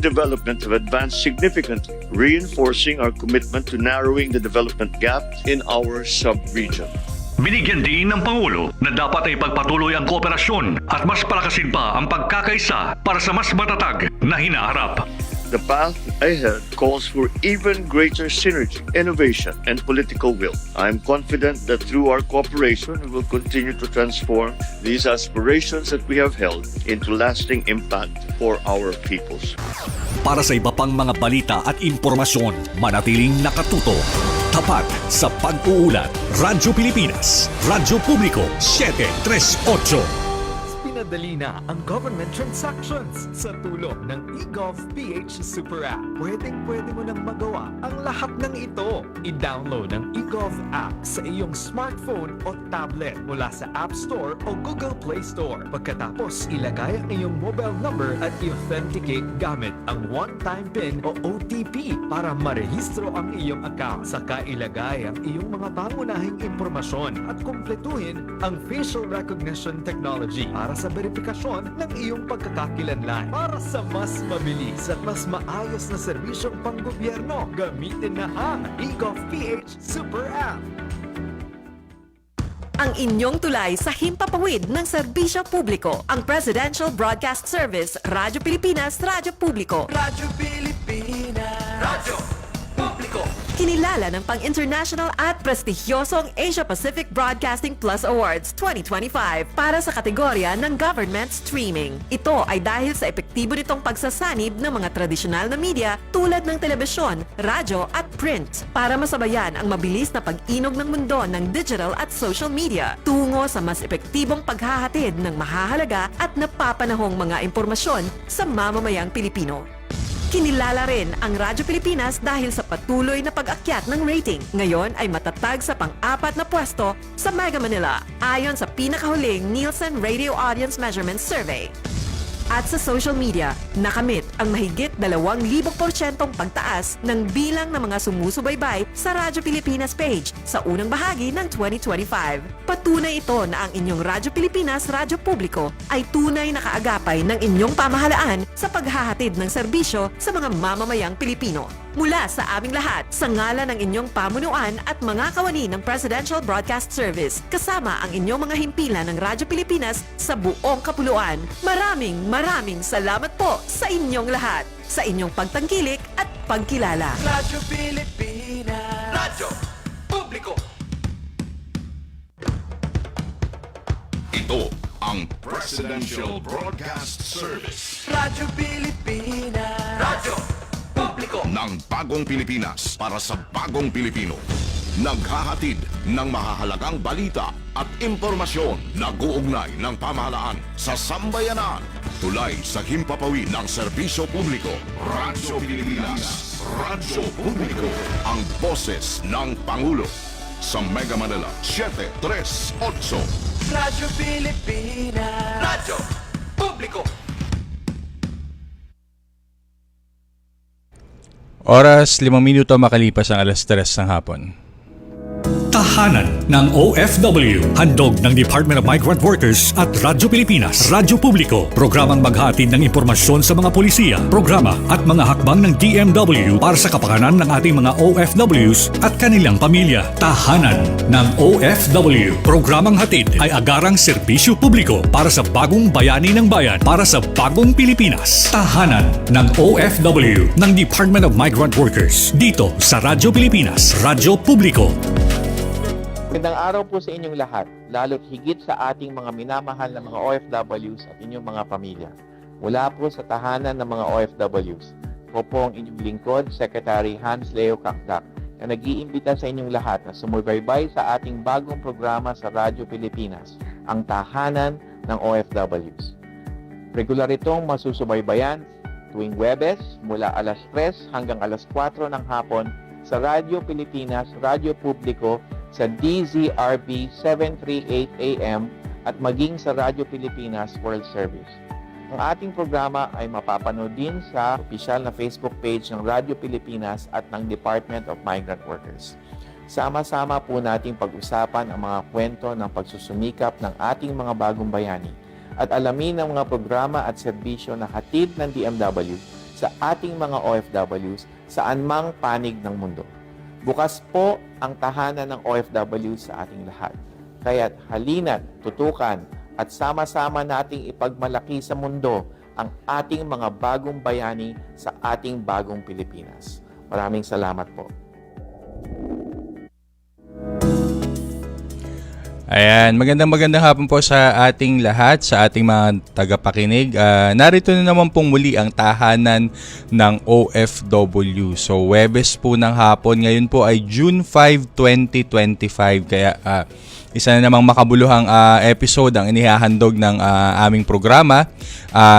development have advanced significantly, reinforcing our commitment to narrowing the development gap in our sub-region. Binigyan din ng Pangulo na dapat ay pagpatuloy ang kooperasyon at mas palakasin pa ang pagkakaisa para sa mas matatag na hinaharap. The path ahead calls for even greater synergy, innovation, and political will. I am confident that through our cooperation, we will continue to transform these aspirations that we have held into lasting impact for our peoples. Para sa iba pang mga balita at impormasyon, manatiling nakatuto. Tapat sa pag-uulat. Radyo Pilipinas, Radyo Publiko, 738. Pinadali na ang government transactions sa tulong ng eGovPH Super App. Pwede mo nang magawa ang lahat ng ito. I-download ang eGov app sa iyong smartphone o tablet mula sa App Store o Google Play Store. Pagkatapos, ilagay ang iyong mobile number at i-authenticate gamit ang one-time PIN o OTP para marehistro ang iyong account. Saka ilagay ang iyong mga pangunahing impormasyon at kumpletuhin ang facial recognition technology para sa verifikasyon ng iyong pagkakakilanlan. Para sa mas mabilis at mas maayos na serbisyong panggobyerno, gamitin na ang eGovPH Super App. Ang inyong tulay sa himpapawid ng serbisyo publiko, ang Presidential Broadcast Service, Radyo Pilipinas, Radyo Publiko. Radyo Pilipinas, Radyo Publiko. Kinilala ng pang-international at prestigyosong Asia-Pacific Broadcasting Plus Awards 2025 para sa kategorya ng Government Streaming. Ito ay dahil sa epektibo nitong pagsasanib ng mga tradisyonal na media tulad ng telebisyon, radyo at print para masabayan ang mabilis na pag-inog ng mundo ng digital at social media tungo sa mas epektibong paghahatid ng mahahalaga at napapanahong mga impormasyon sa mamamayang Pilipino. Kinilala rin ang Radyo Pilipinas dahil sa patuloy na pag-akyat ng rating. Ngayon ay matatag sa pang-apat na pwesto sa Mega Manila ayon sa pinakahuling Nielsen Radio Audience Measurement Survey. At sa social media, nakamit ang mahigit 2,000% pagtaas ng bilang ng mga sumusubaybay sa Radyo Pilipinas page sa unang bahagi ng 2025. Patunay ito na ang inyong Radyo Pilipinas, Radyo Publiko ay tunay na kaagapay ng inyong pamahalaan sa paghahatid ng serbisyo sa mga mamamayang Pilipino. Mula sa aming lahat, sa ngalan ng inyong pamunuan at mga kawani ng Presidential Broadcast Service, kasama ang inyong mga himpilan ng Radyo Pilipinas sa buong kapuluan. Maraming salamat po sa inyong lahat, sa inyong pagtangkilik at pagkilala. Radyo Pilipinas, Radyo Publiko. Ito ang Presidential Broadcast Service Radyo Pilipinas, Radyo Publiko. ng bagong Pilipinas para sa bagong Pilipino. Naghahatid ng mahahalagang balita at impormasyon na guugnay ng pamahalaan sa sambayanan. Tulay sa himpapawid ng serbisyo publiko. Radyo Pilipinas, Radyo Publiko, ang boses ng Pangulo. Sa Mega Manila, 738. Radyo Pilipinas, Radyo Publiko. Oras 5 minuto makalipas ang alas 3 ng hapon. Tahanan ng OFW. Handog ng Department of Migrant Workers at Radyo Pilipinas, Radyo Publiko. Programang maghatid ng impormasyon sa mga polisiya, programa at mga hakbang ng DMW para sa kapakanan ng ating mga OFWs at kanilang pamilya. Tahanan ng OFW. Programang hatid ay agarang serbisyo publiko para sa bagong bayani ng bayan, para sa bagong Pilipinas. Tahanan ng OFW ng Department of Migrant Workers. Dito sa Radyo Pilipinas, Radyo Publiko. Magandang araw po sa inyong lahat, lalo't higit sa ating mga minamahal na mga OFWs at inyong mga pamilya. Mula po sa tahanan ng mga OFWs, po ang inyong lingkod, Secretary Hans Leo Kakdak, na nag-iimbita sa inyong lahat na sumubaybay sa ating bagong programa sa Radyo Pilipinas, ang Tahanan ng OFWs. Regular itong masusubaybayan tuwing Huwebes mula alas 3 hanggang alas 4 ng hapon sa Radyo Pilipinas, Radyo Publiko, sa DZRB 738 AM at maging sa Radyo Pilipinas World Service. Ang ating programa ay mapapanood din sa opisyal na Facebook page ng Radyo Pilipinas at ng Department of Migrant Workers. Sama-sama po nating pag-usapan ang mga kwento ng pagsusumikap ng ating mga bagong bayani at alamin ang mga programa at serbisyo na hatid ng DMW sa ating mga OFWs saan mang panig ng mundo. Bukas po ang tahanan ng OFWs sa ating lahat. Kaya't halina't, tutukan at sama-sama nating ipagmalaki sa mundo ang ating mga bagong bayani sa ating bagong Pilipinas. Maraming salamat po. Ayan, magandang hapon po sa ating lahat, sa ating mga tagapakinig. Narito na naman pong muli ang tahanan ng OFW. So, Webes po ng hapon. Ngayon po ay June 5, 2025. Kaya isa na namang makabuluhang episode ang inihahandog ng aming programa.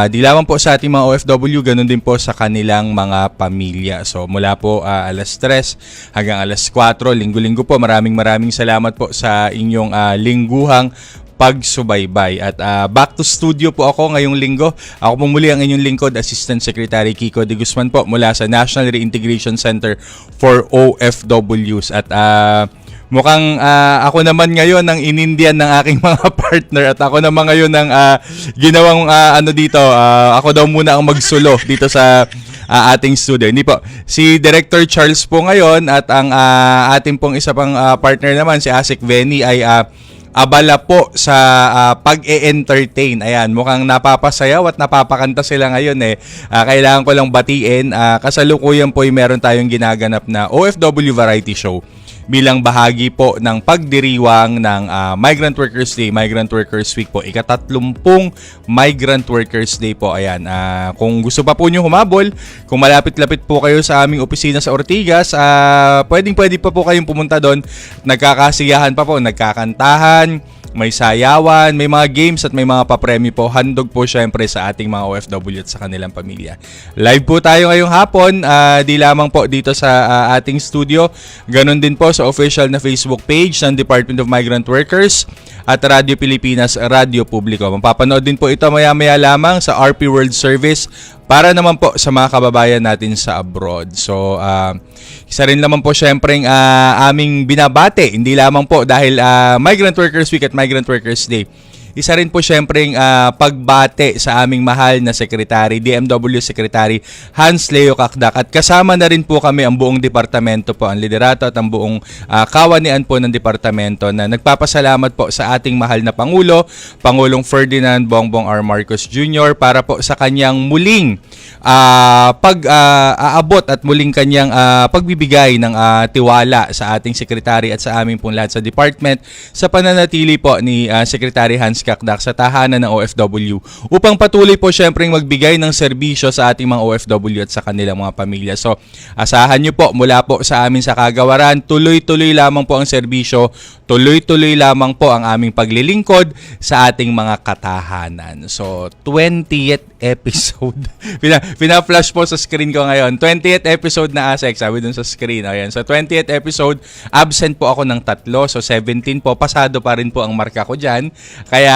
Di lamang po sa ating mga OFW, ganun din po sa kanilang mga pamilya. So mula po alas 3 hanggang alas 4, linggo-linggo po. Maraming salamat po sa inyong lingguhang pagsubaybay. At back to studio po ako ngayong linggo. Ako po muli ang inyong lingkod, Assistant Secretary Kiko De Guzman po mula sa National Reintegration Center for OFWs. At mukhang ako naman ngayon ang inindian ng aking mga partner at ako naman ngayon ang ginawang dito. Ako daw muna ang magsulo dito sa ating studio. Hindi po. Si Director Charles po ngayon at ang ating pong isa pang partner naman, si Asik Venny, ay abala po sa pag-e-entertain. Ayan, mukhang napapasayaw at napapakanta sila ngayon eh. Kailangan ko lang batiin. Kasalukuyan po ay meron tayong ginaganap na OFW Variety Show bilang bahagi po ng pagdiriwang ng Migrant Workers Day, Migrant Workers Week po. Ika-30 Migrant Workers Day po. Ayan, kung gusto pa po nyo humabol, kung malapit-lapit po kayo sa aming opisina sa Ortigas, pwede pa po kayong pumunta doon. Nagkakasiyahan pa po, nagkakantahan, may sayawan, may mga games at may mga papremyo po. Handog po syempre sa ating mga OFW at sa kanilang pamilya. Live po tayo ngayong hapon, di lamang po dito sa ating studio. Ganon din po sa official na Facebook page ng Department of Migrant Workers at Radyo Pilipinas, Radyo Publiko. Mapapanood din po ito maya-maya lamang sa RP World Service para naman po sa mga kababayan natin sa abroad. So, isa rin naman po syempre aming binabate, hindi lamang po dahil Migrant Workers Week at Migrant Workers Day. Isa rin po syempre pagbate sa aming mahal na Secretary, DMW Secretary Hans Leo Kakdak. At kasama na rin po kami ang buong departamento po, ang liderato at ang buong kawanian po ng departamento na nagpapasalamat po sa ating mahal na Pangulo, Pangulong Ferdinand Bongbong R. Marcos Jr. para po sa kanyang muling pag-aabot at muling kanyang pagbibigay ng tiwala sa ating Secretary at sa aming pong lahat sa department sa pananatili po ni Secretary Hans Kakdak sa tahanan ng OFW upang patuloy po syempre magbigay ng serbisyo sa ating mga OFW at sa kanilang mga pamilya. So, asahan nyo po mula po sa amin sa kagawaran, tuloy-tuloy lamang po ang serbisyo, tuloy-tuloy lamang po ang aming paglilingkod sa ating mga katahanan. So, 20th episode. Pina-flash po sa screen ko ngayon. 20th episode na ASEC, sabi dun sa screen. Ayan. So, 20th episode, absent po ako ng 3. So, 17 po. Pasado pa rin po ang marka ko dyan. Kaya,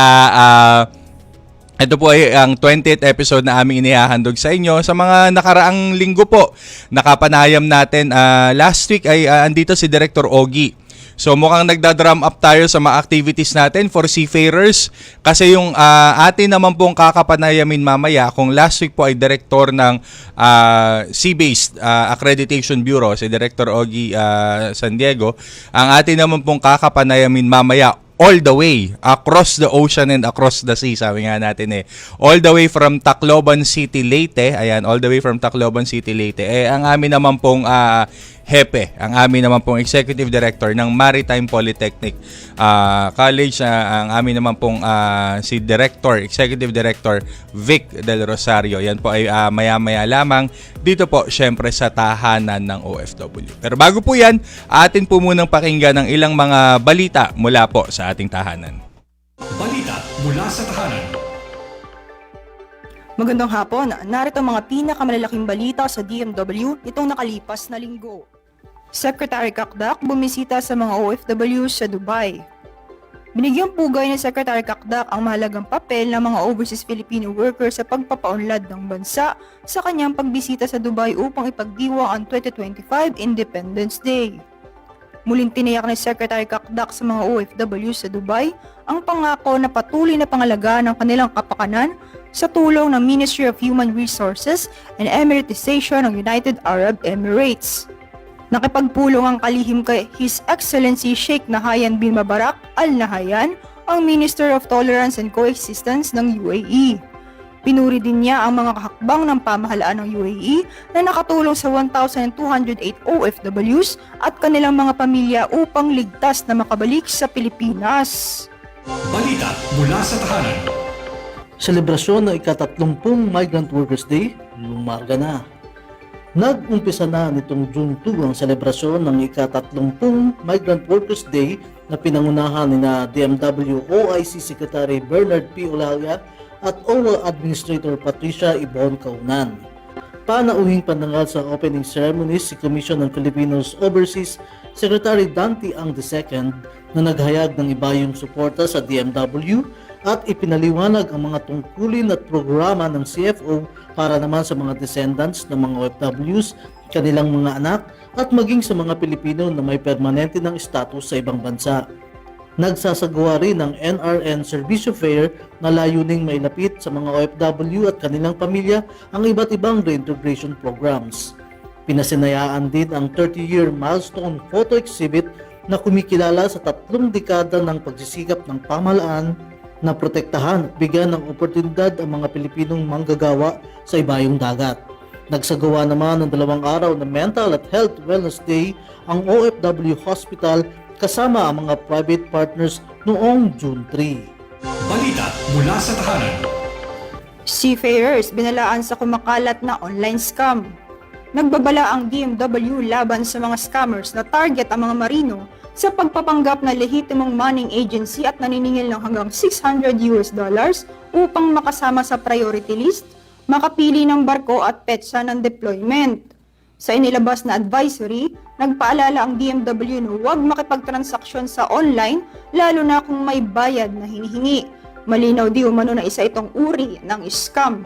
ito po ay ang 20th episode na aming inihahandog sa inyo. Sa mga nakaraang linggo po, nakapanayam natin. Last week ay andito si Director Ogie. So mukhang nagda-drum up tayo sa mga activities natin for seafarers kasi yung atin naman pong kakapanayamin mamaya kung last week po ay director ng Sea-Based Accreditation Bureau, si Director Ogie San Diego, ang atin naman pong kakapanayamin mamaya all the way across the ocean and across the sea, sabi nga natin all the way from Tacloban City, Leyte. Ayan, all the way from Tacloban City, Leyte. Ang amin naman pong Hepe, ang amin naman pong Executive Director ng Maritime Polytechnic College, ang amin naman pong si Executive Director Vic Del Rosario. Yan po ay maya-maya lamang dito po syempre sa tahanan ng OFW. Pero bago po yan, atin po munang pakinggan ng ilang mga balita mula po sa ating tahanan. Balita mula sa tahanan. Magandang hapon, narito mga pinakamalalaking balita sa DMW itong nakalipas na linggo. Secretary Kakdak bumisita sa mga OFW sa Dubai. Binigyang pugay ni Secretary Kakdak ang mahalagang papel ng mga overseas Filipino workers sa pagpapaunlad ng bansa sa kanyang pagbisita sa Dubai upang ipagdiwang ang 2025 Independence Day. Muling tiniyak ni Secretary Kakdak sa mga OFW sa Dubai ang pangako na patuloy na pangalagaan ng kanilang kapakanan sa tulong ng Ministry of Human Resources and Emiratization ng United Arab Emirates. Nakipagpulong ang kalihim kay His Excellency Sheikh Nahyan bin Mubarak Al Nahyan, ang Minister of Tolerance and Coexistence ng UAE. Pinuri din niya ang mga hakbang ng pamahalaan ng UAE na nakatulong sa 1,208 OFWs at kanilang mga pamilya upang ligtas na makabalik sa Pilipinas. Balita mula sa tahanan. Selebrasyon ng ika-30 Migrant Workers Day, lumarga na. Nag-umpisa na nitong June 2 ang selebrasyon ng ika-30 Migrant Workers Day na pinangunahan ni DMW OIC Secretary Bernard P. Olalia at OWA Administrator Patricia Ibon Kaunan. Panauhing pandangal sa opening ceremonies si Commission on Filipinos Overseas Secretary Dante Ang II na naghayag ng ibayong suporta sa DMW at ipinaliwanag ang mga tungkulin at programa ng CFO para naman sa mga descendants ng mga OFWs, kanilang mga anak at maging sa mga Pilipino na may permanente ng status sa ibang bansa. Nagsasagawa rin ng NRN Servicio Fair na layuning mailapit sa mga OFW at kanilang pamilya ang iba't ibang reintegration programs. Pinasinayaan din ang 30-year milestone photo exhibit na kumikilala sa 3 dekada ng pagsisikap ng pamahalaan na protektahan at bigyan ng oportunidad ang mga Pilipinong manggagawa sa ibayong dagat. Nagsagawa naman ng 2 araw na Mental at Health Wellness Day ang OFW Hospital kasama ang mga private partners noong June 3. Balita mula sa tahanan. Seafarers binalaan sa kumakalat na online scam. Nagbabala ang DMW laban sa mga scammers na target ang mga marino sa pagpapanggap na lehitimong manning agency at naniningil ng hanggang $600 upang makasama sa priority list, makapili ng barko at petsa ng deployment. Sa inilabas na advisory, nagpaalala ang DMW na huwag makipagtransaksyon sa online lalo na kung may bayad na hinihingi. Malinaw di umano na isa itong uri ng scam.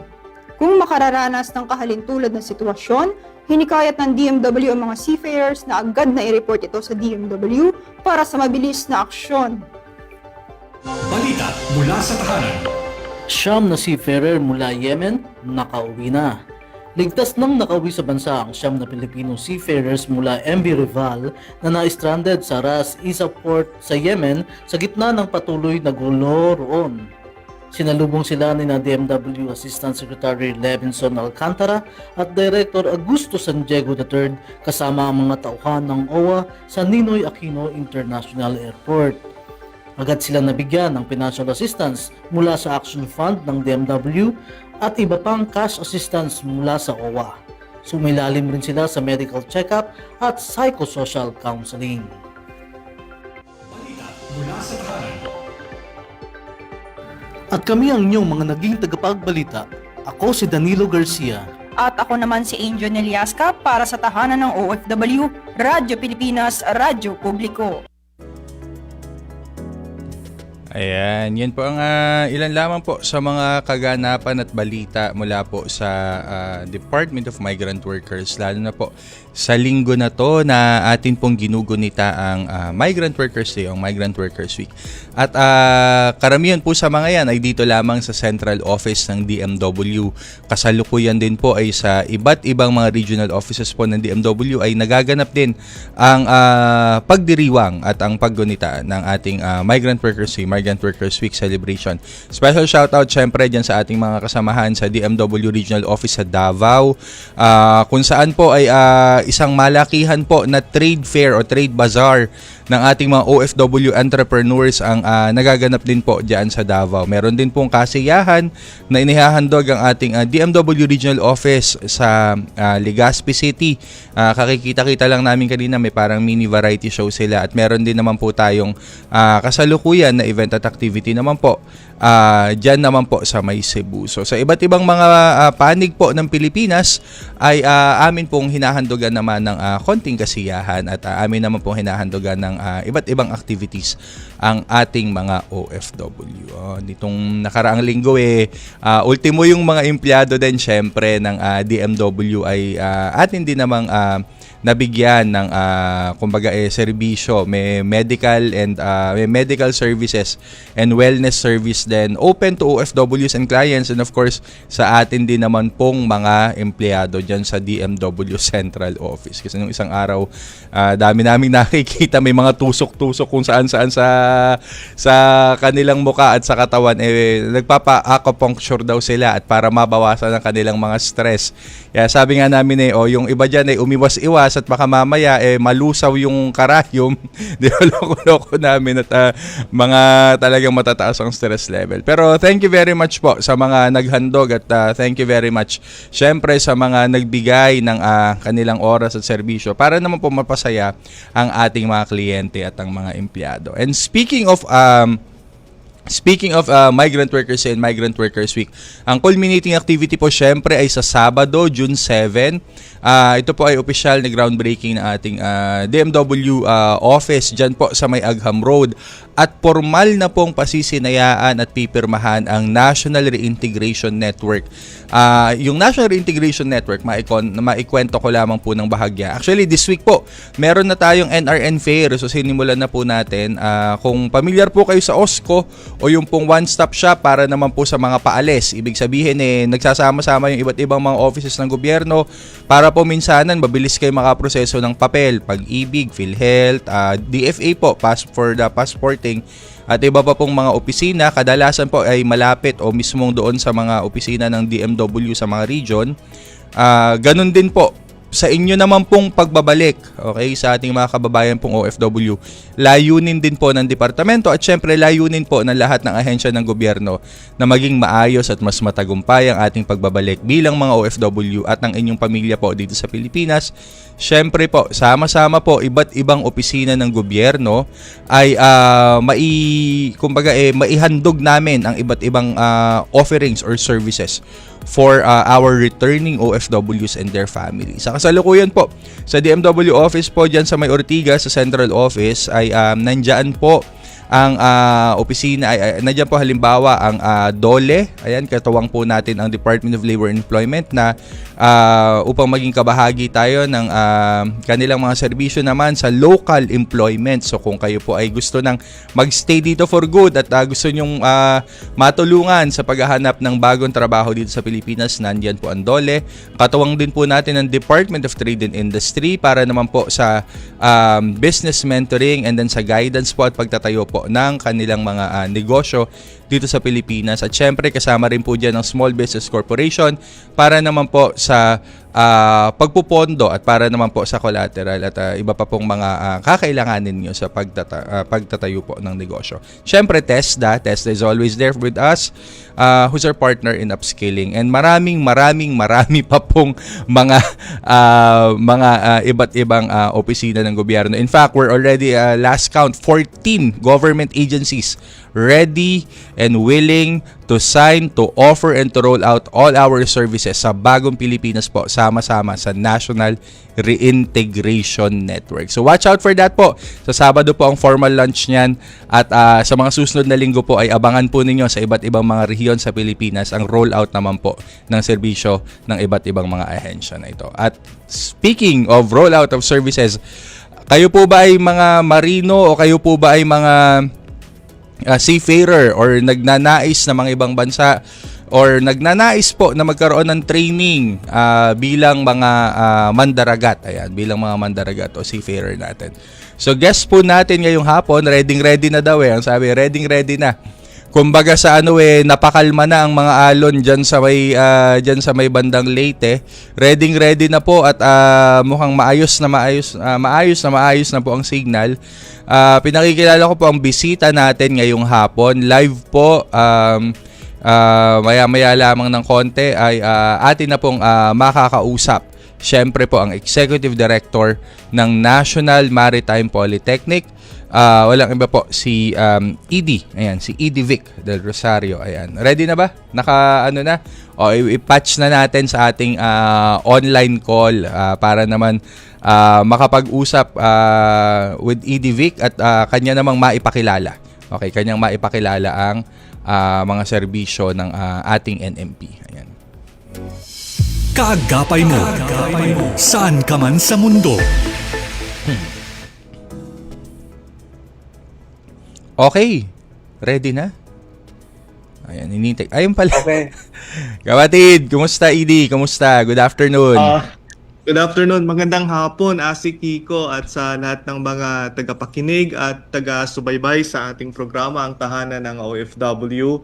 Kung makararanas ng kahalintulad na sitwasyon, hinikayat ng DMW ang mga seafarers na agad na i-report ito sa DMW para sa mabilis na aksyon. Balita mula sa tahanan. Siyam na seafarer mula Yemen nakauwi na. Ligtas nang nakauwi sa bansa ang 9 na Pilipino seafarers mula MV Reval na na-stranded sa Ras Isa Port sa Yemen sa gitna ng patuloy na gulo roon. Sinalubong sila ni DMW Assistant Secretary Levinson Alcantara at Director Augusto San Diego III kasama ang mga tauhan ng OWA sa Ninoy Aquino International Airport. Agad sila nabigyan ng financial assistance mula sa Action Fund ng DMW at iba pang cash assistance mula sa OWA. Sumilalim rin sila sa medical check-up at psychosocial counseling. Balita mula sa tahanan. At kami ang inyong mga naging tagapagbalita. Ako si Danilo Garcia. At ako naman si Angel Neliasca para sa tahanan ng OFW, Radyo Pilipinas, Radyo Publiko. Ayan, yan po ang ilan lamang po sa mga kaganapan at balita mula po sa Department of Migrant Workers, lalo na po sa linggo na to na atin pong ginugunita ang Migrant Workers Day, ang Migrant Workers Week. At karamihan po sa mga yan ay dito lamang sa Central Office ng DMW. Kasalukuyan din po ay sa iba't ibang mga regional offices po ng DMW ay nagaganap din ang pagdiriwang at ang paggunita ng ating Migrant Workers Day, Migrant Workers Week celebration. Special shoutout syempre dyan sa ating mga kasamahan sa DMW Regional Office sa Davao, kung saan po ay isang malakihan po na trade fair o trade bazaar ng ating mga OFW entrepreneurs ang nagaganap din po dyan sa Davao. Meron din pong kasiyahan na inihahandog ang ating DMW Regional Office sa Legazpi City. Kakikita-kita lang namin kanina, may parang mini variety show sila at meron din naman po tayong kasalukuyan na event at activity naman po dyan naman po sa May Cebu. So sa iba't ibang mga panig po ng Pilipinas ay amin pong hinahandogan naman ng konting kasiyahan at amin naman pong hinahandogan ng iba't ibang activities ang ating mga OFW. Nitong nakaraang linggo ultimo yung mga empleyado din syempre ng DMW ay atin din namang nabigyan ng kumbaga serbisyo, may medical and may medical services and wellness service din. Open to OFWs and clients, and of course, sa atin din naman pong mga empleyado dyan sa DMW Central Office. Kasi nung isang araw, dami naming nakikita, may mga tusok-tusok kung saan-saan sa kanilang muka at sa katawan. Nagpapa-acupuncture daw sila at para mabawasan ang kanilang mga stress. Kaya sabi nga namin yung iba dyan umiwas-iwas at baka mamaya malusaw yung karayom. Di ba, loko-loko namin at mga talagang matataas ang stress level. Pero thank you very much po sa mga naghandog at thank you very much syempre sa mga nagbigay ng kanilang oras at serbisyo para naman po mapasaya ang ating mga kliyente at ang mga empleyado. And speaking of Migrant Workers and Migrant Workers Week, ang culminating activity po syempre ay sa Sabado, June 7. Ito po ay official na groundbreaking ng ating DMW office dyan po sa may Agham Road. At formal na pong pasisinayaan at pipirmahan ang National Reintegration Network. Yung National Reintegration Network, maikwento ko lamang po ng bahagya. Actually, this week po, meron na tayong NRN Fair. So, sinimulan na po natin. Kung familiar po kayo sa OSCO o yung pong one-stop shop para naman po sa mga paalis. Ibig sabihin, nagsasama-sama yung iba't ibang mga offices ng gobyerno para po minsanan, mabilis kayo makaproseso ng papel. Pag-ibig, PhilHealth, DFA po, for the passporting, at iba pa pong mga opisina, kadalasan po ay malapit o mismong doon sa mga opisina ng DMW sa mga region. Ganun din po sa inyo naman pong pagbabalik, okay, sa ating mga kababayan pong OFW. Layunin din po ng departamento at syempre layunin po ng lahat ng ahensya ng gobyerno na maging maayos at mas matagumpay ang ating pagbabalik bilang mga OFW at ng inyong pamilya po dito sa Pilipinas. Syempre po, sama-sama po iba't ibang opisina ng gobyerno ay maihandog namin ang iba't ibang offerings or services for our returning OFWs and their families. Sa kasalukuyan po, sa DMW office po dyan sa may Ortigas, sa Central Office, ay nandyan po ang opisina, nandiyan po halimbawa ang DOLE, ayan, katuwang po natin ang Department of Labor and Employment na upang maging kabahagi tayo ng kanilang mga serbisyo naman sa local employment. So kung kayo po ay gusto ng magstay dito for good at gusto nyong matulungan sa paghahanap ng bagong trabaho dito sa Pilipinas, nandiyan po ang DOLE. Katuwang din po natin ang Department of Trade and Industry para naman po sa business mentoring and then sa guidance po at pagtatayo po ng kanilang mga negosyo dito sa Pilipinas. At syempre kasama rin po dyan ang Small Business Corporation para naman po sa pagpupondo at para naman po sa collateral at iba pa pong mga kakailanganin nyo sa pagtatayo po ng negosyo. Syempre TESDA is always there with us, who's our partner in upskilling, and marami pa pong mga iba't ibang opisina ng gobyerno. In fact, we're already last count 14 government agencies ready and willing to sign, to offer, and to roll out all our services sa bagong Pilipinas po, sama-sama sa National Reintegration Network. So watch out for that po. Sa Sabado po ang formal launch niyan at sa mga susunod na linggo po ay abangan po ninyo sa iba't ibang mga rehiyon sa Pilipinas ang rollout naman po ng serbisyo ng iba't ibang mga ahensya na ito. At speaking of rollout of services, kayo po ba ay mga marino o kayo po ba ay mga seafarer or nagnanais na mga ibang bansa or nagnanais po na magkaroon ng training bilang mga mandaragat, ayan, bilang mga mandaragat o seafarer natin. So guest po natin ngayong hapon, ready na daw ang sabi, ready na. Kumbaga sa napakalma na ang mga alon diyan sa may bandang Leyte. Ready na po at mukhang maayos na po ang signal. Pinakikilala ko po ang bisita natin ngayong hapon. Live po, maya-maya lamang ng konti ay atin na pong makakausap. Siyempre po ang Executive Director ng National Maritime Polytechnic. Walang iba po, si ED. Ayan, si ED Vic del Rosario. Ayan. Ready na ba? Na? O, i-patch na natin sa ating online call para naman makapag-usap with ED Vic at kanya namang maipakilala. Okay, kanyang maipakilala ang mga serbisyo ng ating NMP. Ayan. Kaagapay mo, saan ka man sa mundo. Okay. Ready na? Ayan, hinintay. Ayun pala. Okay. Kapatid, kumusta Edie? Kumusta? Good afternoon. Good afternoon. Magandang hapon, Asi Kiko at sa lahat ng mga tagapakinig at taga-subaybay sa ating programa, ang Tahanan ng OFW.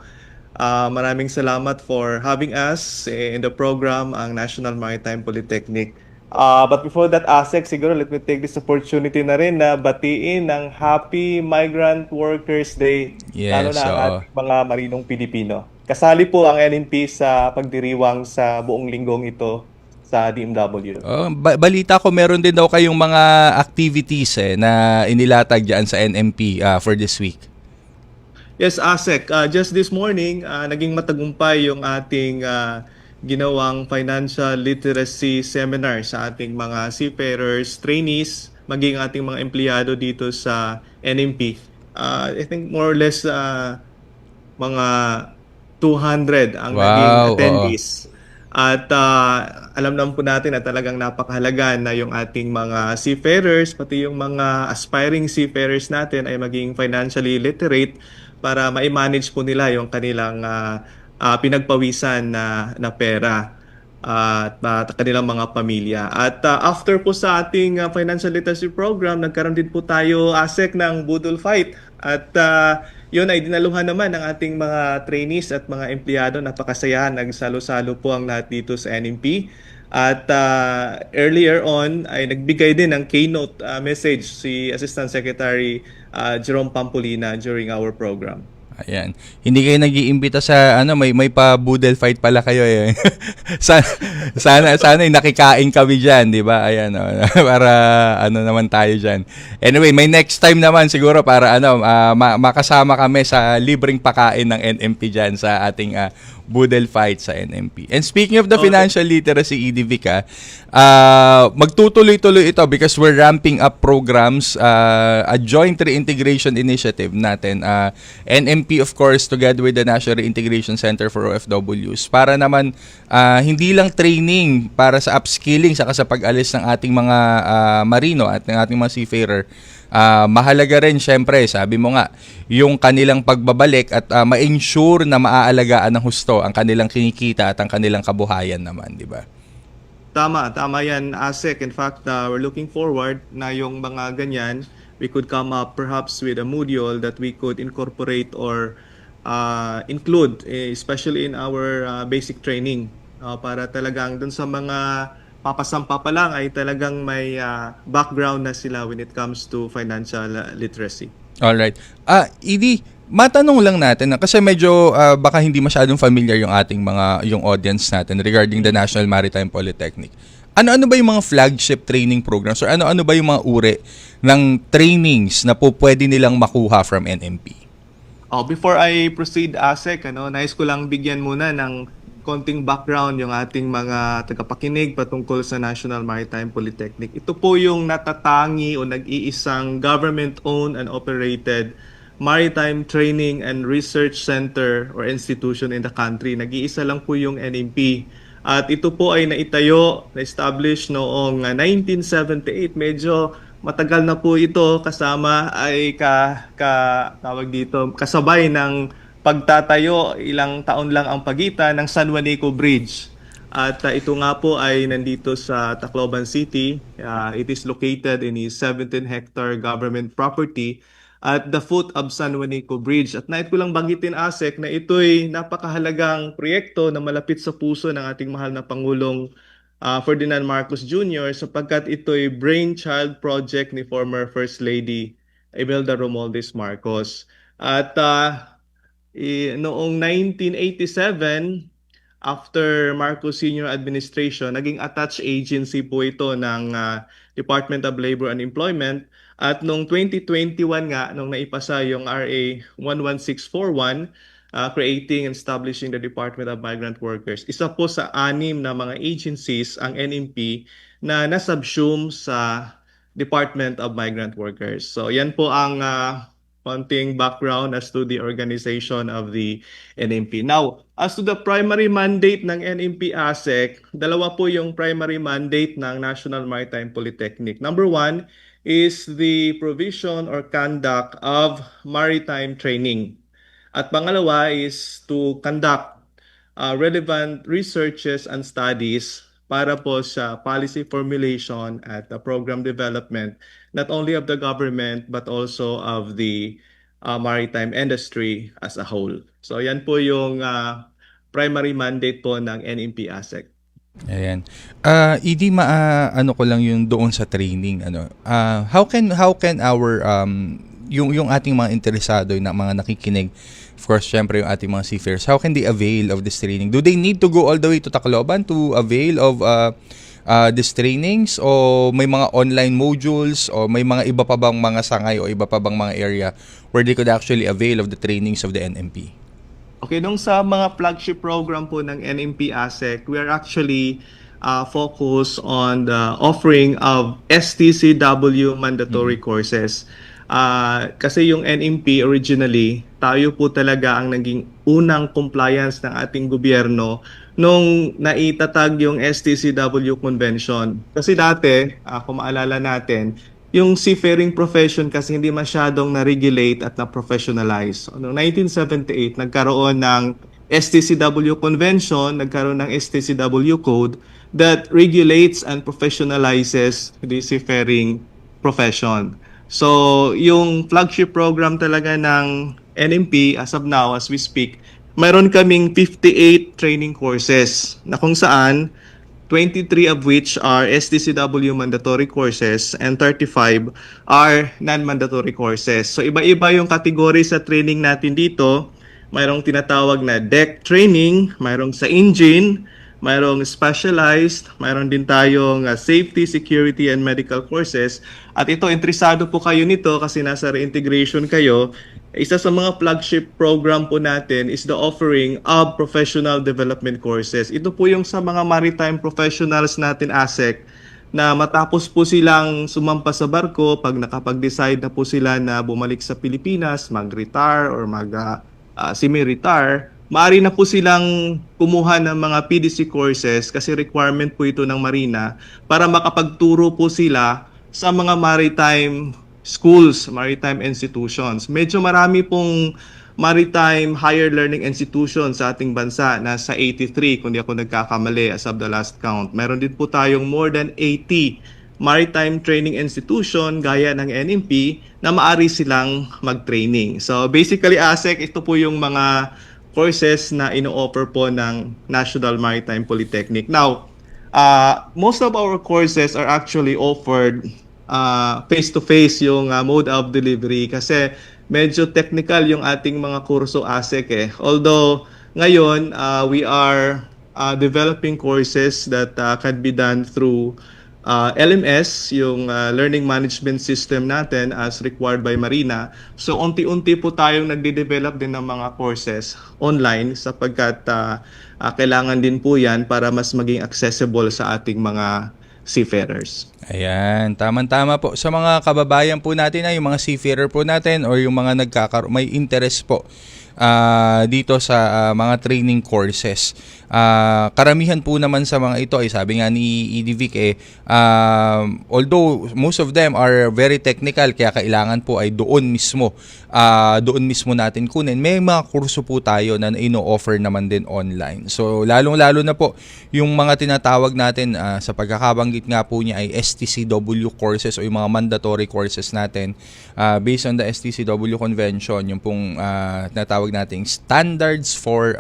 Maraming salamat for having us in the program, ang National Maritime Polytechnic. But before that, Asek, siguro let me take this opportunity na rin na batiin ng Happy Migrant Workers Day, lalo Yes, na ang oo. ating mga marinong Pilipino. Kasali po ang NNP sa pagdiriwang sa buong linggong ito sa DMW. Oh, balita ko meron din daw kayong mga activities na inilatag diyan sa NMP for this week. Yes, Asek. Just this morning, naging matagumpay yung ating ginawang financial literacy seminar sa ating mga seafarers, trainees, maging ating mga empleyado dito sa NMP. I think more or less mga 200 ang naging Wow, attendees. At alam naman po natin na talagang napakahalaga na yung ating mga seafarers, pati yung mga aspiring seafarers natin ay maging financially literate para ma-manage po nila yung kanilang pinagpawisan na pera at kanilang mga pamilya. At after po sa ating financial literacy program, nagkaroon din po tayo, Asek, ng Budol Fight. At yun ay dinaluhan naman ng ating mga trainees at mga empleyado. Napakasaya, nagsalo-salo po ang lahat dito sa NMP. At earlier on ay nagbigay din ng keynote message si Assistant Secretary Jerome Pampolina during our program. Ayan. Hindi kayo nag-iimbita sa may pa-budel fight pala kayo eh. sana nakikain kami diyan, 'di ba? Ayan para naman tayo diyan. Anyway, may next time naman siguro para makasama kami sa libreng pakain ng NMP diyan sa ating budel fight sa NMP. And speaking of the financial literacy, EDV magtutuloy-tuloy ito because we're ramping up programs, a joint reintegration initiative natin, NMP of course together with the National Reintegration Center for OFWs para naman hindi lang training para sa upskilling saka sa pag-alis ng ating mga marino at ng ating mga seafarer. Mahalaga rin syempre, sabi mo nga, yung kanilang pagbabalik at ma-ensure na maaalagaan ng husto ang kanilang kinikita at ang kanilang kabuhayan naman, di ba? Tama yan, Asek. In fact, we're looking forward na yung mga ganyan, we could come up perhaps with a module that we could incorporate or include, especially in our basic training, para talagang dun sa mga papasampa pa lang ay talagang may background na sila when it comes to financial literacy. Alright. Edie, matanong lang natin kasi medyo baka hindi masyadong familiar yung ating yung audience natin regarding the National Maritime Polytechnic. Ano-ano ba yung mga flagship training programs or ano-ano ba yung mga uri ng trainings na po pwede nilang makuha from NMP? Before I proceed, Asek, nais ko lang bigyan muna ng konting background yung ating mga tagapakinig patungkol sa National Maritime Polytechnic. Ito po yung natatangi o nag-iisang government-owned and operated maritime training and research center or institution in the country. Nag-iisa lang po yung NMP. At ito po ay na-establish noong 1978. Medyo matagal na po ito, kasama ay kasabay ng pagtatayo, ilang taon lang ang pagitan ng San Juanico Bridge. At ito nga po ay nandito sa Tacloban City. It is located in a 17-hectare government property at the foot of San Juanico Bridge. At nais ko lang banggitin, Asek, na ito'y napakahalagang proyekto na malapit sa puso ng ating mahal na Pangulong Ferdinand Marcos Jr. sapagkat ito'y brainchild project ni former First Lady Imelda Romualdez Marcos. At noong 1987, after Marcos Senior Administration, naging attached agency po ito ng Department of Labor and Employment. At noong 2021 nga, nung naipasa yung RA 11641, creating and establishing the Department of Migrant Workers, isa po sa 6 na mga agencies ang NMP na nasubsume sa Department of Migrant Workers. So yan po ang konting background as to the organization of the NMP. Now, as to the primary mandate ng NMP ASEC, dalawa po yung primary mandate ng National Maritime Polytechnic. Number 1 is the provision or conduct of maritime training. At pangalawa is to conduct relevant researches and studies para po sa policy formulation at program development, not only of the government but also of the maritime industry as a whole. So yan po yung primary mandate po ng NMP-ASEC. Ayan. Idi, ano ko lang yung doon sa training, how can our yung ating mga interesado, yung mga nakikinig, of course, syempre yung ating mga seafarers, how can they avail of this training? Do they need to go all the way to Tacloban to avail of these trainings, o may mga online modules, o may mga iba pa bang mga sangay o iba pa bang mga area where they could actually avail of the trainings of the NMP? Okay, nung sa mga flagship program po ng NMP-ASEC, we are actually focused on the offering of STCW mandatory courses. Kasi yung NMP originally, tayo po talaga ang naging unang compliance ng ating gobyerno nung naitatag yung STCW Convention. Kasi dati, kung maalala natin, yung seafaring profession kasi hindi masyadong na-regulate at na-professionalize. Noong 1978, nagkaroon ng STCW Convention, nagkaroon ng STCW Code that regulates and professionalizes the seafaring profession. So, yung flagship program talaga ng NMP as of now, as we speak, mayroon kaming 58 training courses na kung saan 23 of which are STCW mandatory courses and 35 are non-mandatory courses. So iba-iba yung category sa training natin dito. Mayroong tinatawag na deck training, mayroong sa engine, mayroong specialized, mayroon din tayong safety, security, and medical courses. At ito, interesado po kayo nito kasi nasa reintegration kayo. Isa sa mga flagship program po natin is the offering of professional development courses. Ito po yung sa mga maritime professionals natin, ASEC, na matapos po silang sumampa sa barko, pag nakapag-decide na po sila na bumalik sa Pilipinas, mag-retire or semi-retire, maaari na po silang kumuha ng mga PDC courses kasi requirement po ito ng Marina para makapagturo po sila sa mga maritime schools, maritime institutions. Medyo marami pong maritime higher learning institutions sa ating bansa. Nasa 83, kung di ako nagkakamali as of the last count. Meron din po tayong more than 80 maritime training institution gaya ng NMP na maaari silang mag-training. So basically, ASEC, ito po yung mga courses na ino-offer po ng National Maritime Polytechnic. Now, most of our courses are actually offered face-to-face yung mode of delivery kasi medyo technical yung ating mga kurso, ASEC. Although ngayon we are developing courses that can be done through LMS, yung learning management system natin as required by Marina. So unti-unti po tayong nagde-develop din ng mga courses online sapagkat kailangan din po yan para mas maging accessible sa ating mga seafarers. Ayan, tama-tama po. Sa mga kababayan po natin, yung mga seafarer po natin or yung mga may interest po dito sa mga training courses. Karamihan po naman sa mga ito ay sabi nga ni Edivic although most of them are very technical kaya kailangan po ay doon mismo natin kunin. May mga kurso po tayo na ino-offer naman din online. So lalong-lalo na po yung mga tinatawag natin sa pagkakabanggit nga po niya ay STCW courses o yung mga mandatory courses natin based on the STCW convention, yung pong tinatawag nating standards for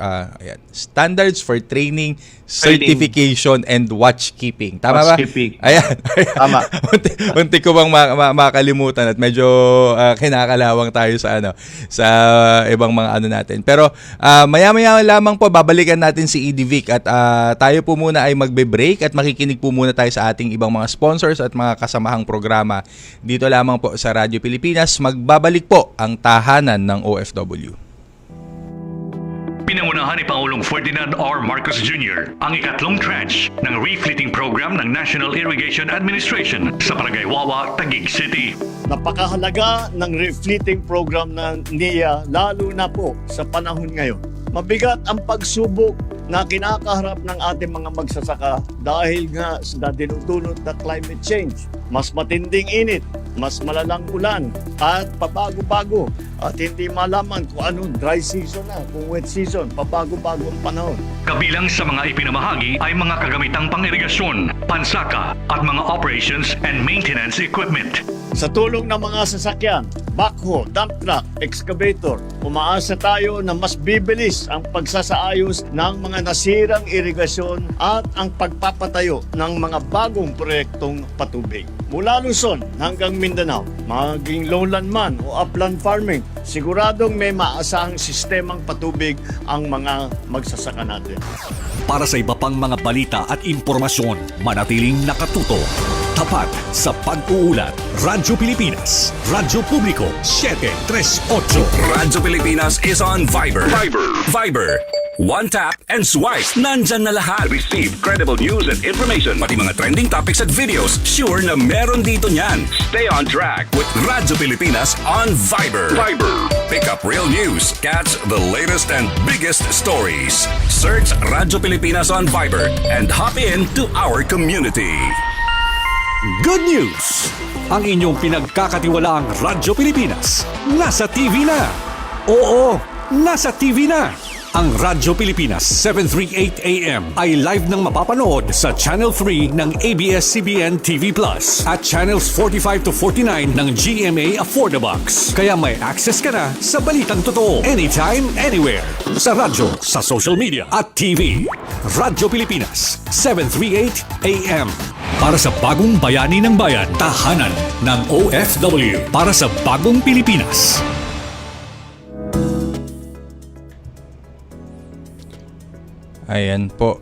training, certification, and watchkeeping. Tama ba? Watchkeeping. Ayan. Tama. Unti ko bang makalimutan at medyo kinakalawang tayo sa ibang mga natin. Pero maya-maya lamang po babalikan natin si Edivic at tayo po muna ay magbe-break at makikinig po muna tayo sa ating ibang mga sponsors at mga kasamahang programa dito lamang po sa Radyo Pilipinas. Magbabalik po ang tahanan ng OFW. Pinangunahan ni Pangulong Ferdinand R. Marcos Jr. ang ikatlong tranche ng refleeting program ng National Irrigation Administration sa Barangay Wawa, Taguig City. Napakahalaga ng refleeting program ng NIA lalo na po sa panahon ngayon. Mabigat ang pagsubok na kinakaharap ng ating mga magsasaka dahil nga sa dinudulot na climate change. Mas matinding init, mas malalang ulan at pabago-bago at hindi malaman kung anong dry season na, kung wet season, pabago-bago ang panahon. Kabilang sa mga ipinamahagi ay mga kagamitang pang-irigasyon, pansaka at mga operations and maintenance equipment. Sa tulong ng mga sasakyan, backhoe, dump truck, excavator, umaasa tayo na mas bibilis ang pagsasaayos ng mga nasirang irigasyon at ang pagpapatayo ng mga bagong proyektong patubig. Mula Luzon hanggang Mindanao, maging lowland man o upland farming, siguradong may maasahang sistemang patubig ang mga magsasaka natin. Para sa iba pang mga balita at impormasyon, manatiling nakatuto. Tapat sa pag-uulat. Radyo Pilipinas. Radyo Publiko 738. Radyo Pilipinas is on Viber. Viber. One tap and swipe. Nandyan na lahat. Receive credible news and information. Pati mga trending topics at videos. Sure na meron dito niyan. Stay on track with Radyo Pilipinas on Viber. Pick up real news. Catch the latest and biggest stories. Search Radyo Pilipinas on Viber and hop in to our community. Good news! Ang inyong pinagkakatiwalaang Radyo Pilipinas nasa TV na. Oo, nasa TV na. Ang Radyo Pilipinas 738 AM ay live nang mapapanood sa Channel 3 ng ABS-CBN TV Plus at Channels 45 to 49 ng GMA Affordabox. Kaya may access ka na sa balitang totoo. Anytime, anywhere. Sa radyo, sa social media at TV. Radyo Pilipinas 738 AM. Para sa bagong bayani ng bayan, tahanan ng OFW. Para sa bagong Pilipinas. Ayan po.